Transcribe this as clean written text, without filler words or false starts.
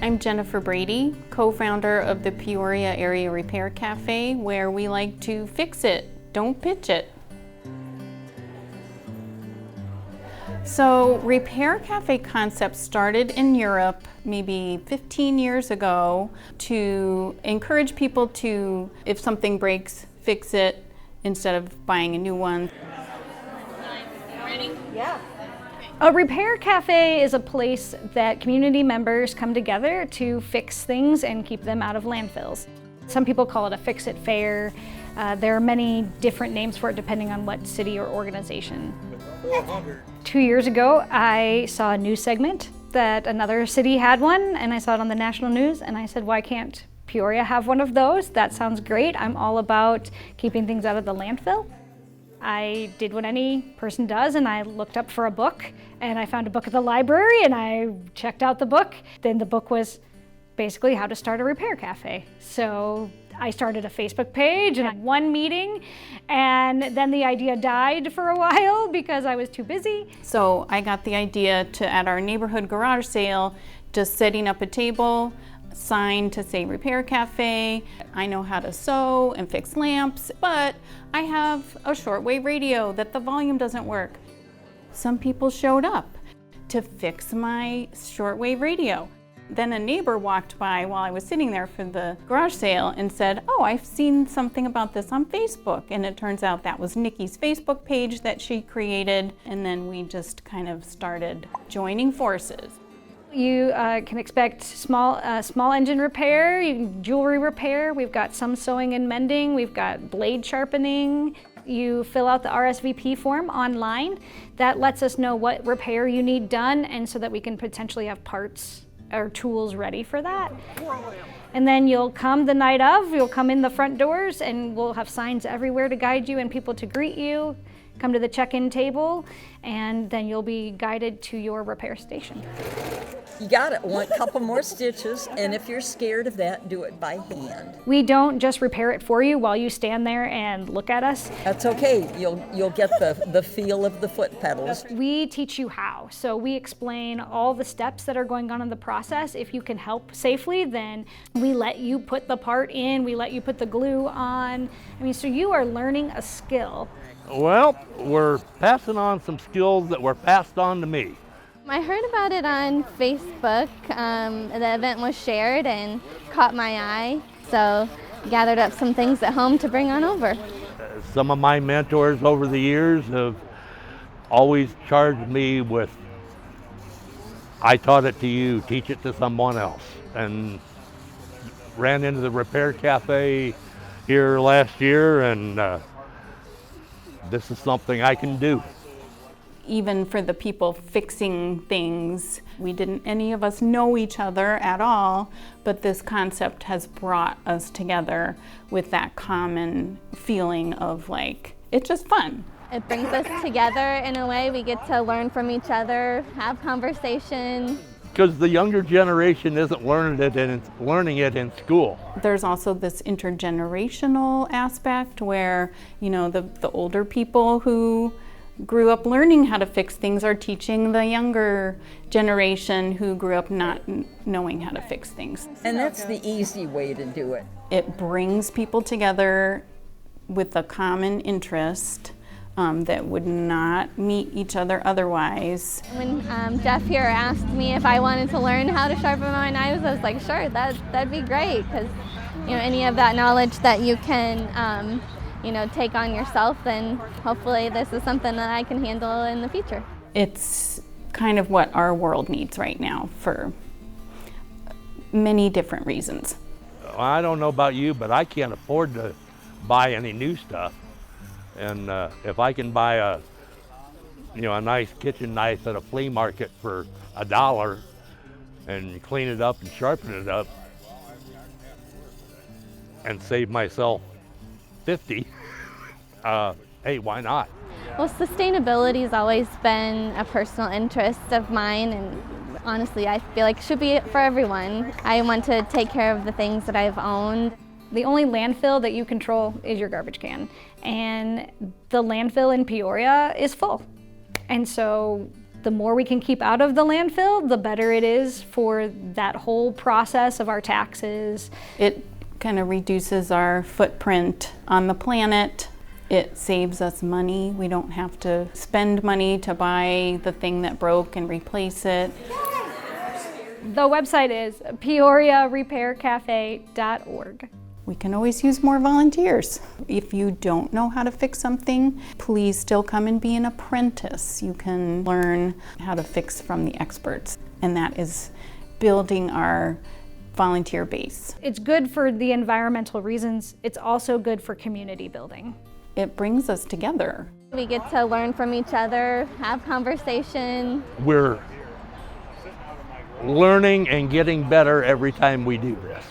I'm Jennifer Brady, co-founder of the Peoria Area Repair Cafe, where we like to fix it, don't pitch it. So Repair Cafe concept started in Europe maybe 15 years ago to encourage people to, if something breaks, fix it instead of buying a new one. Ready? Yeah. A repair cafe is a place that community members come together to fix things and keep them out of landfills. Some people call it a fix-it fair. There are many different names for it depending on what city or organization. 2 years ago, I saw a news segment that another city had one, and I saw it on the national news, and I said, why can't Peoria have one of those? That sounds great. I'm all about keeping things out of the landfill. I did what any person does, and I looked up for a book, and I found a book at the library, and I checked out the book. Then the book was basically how to start a repair cafe. So I started a Facebook page and had one meeting, and then the idea died for a while because I was too busy. So I got the idea to, at our neighborhood garage sale, just setting up a table, sign to say Repair Cafe. I know how to sew and fix lamps, but I have a shortwave radio that the volume doesn't work. Some people showed up to fix my shortwave radio. Then a neighbor walked by while I was sitting there for the garage sale and said, oh, I've seen something about this on Facebook. And it turns out that was Nikki's Facebook page that she created. And then we just kind of started joining forces. You can expect small engine repair, jewelry repair. We've got some sewing and mending. We've got blade sharpening. You fill out the RSVP form online. That lets us know what repair you need done, and so that we can potentially have parts or tools ready for that. And then you'll come the night of, you'll come in the front doors, and we'll have signs everywhere to guide you and people to greet you. Come to the check-in table, and then you'll be guided to your repair station. You got it. Want a couple more stitches, and if you're scared of that, do it by hand. We don't just repair it for you while you stand there and look at us. That's okay. You'll get the feel of the foot pedals. We teach you how. So we explain all the steps that are going on in the process. If you can help safely, then we let you put the part in, we let you put the glue on. I mean, so you are learning a skill. Well, we're passing on some skills that were passed on to me. I heard about it on Facebook. The event was shared and caught my eye, so gathered up some things at home to bring on over. Some of my mentors over the years have always charged me with, I taught it to you, teach it to someone else. And ran into the Repair Cafe here last year, and this is something I can do. Even for the people fixing things, we didn't any of us know each other at all, but this concept has brought us together with that common feeling of like, it's just fun. It brings us together in a way. We get to learn from each other, have conversation. Because the younger generation isn't learning it in school. There's also this intergenerational aspect where, you know, the older people who grew up learning how to fix things are teaching the younger generation who grew up not knowing how to fix things. And that's the easy way to do it. It brings people together with a common interest that would not meet each other otherwise. When Jeff here asked me if I wanted to learn how to sharpen my knives, I was like, sure, that'd be great, because you know, any of that knowledge that you can take on yourself, then hopefully this is something that I can handle in the future. It's kind of what our world needs right now for many different reasons. I don't know about you, but I can't afford to buy any new stuff. And if I can buy a nice kitchen knife at a flea market for $1 and clean it up and sharpen it up and save myself 50, hey, why not? Well, sustainability has always been a personal interest of mine, and honestly, I feel like it should be for everyone. I want to take care of the things that I've owned. The only landfill that you control is your garbage can, and the landfill in Peoria is full. And so The more we can keep out of the landfill, the better it is for that whole process of our taxes. It kind of reduces our footprint on the planet. It saves us money. We don't have to spend money to buy the thing that broke and replace it. The website is peoriarepaircafe.org. We can always use more volunteers. If you don't know how to fix something, please still come and be an apprentice. You can learn how to fix from the experts, and that is building our volunteer base. It's good for the environmental reasons. It's also good for community building. It brings us together. We get to learn from each other, have conversation. We're learning and getting better every time we do this.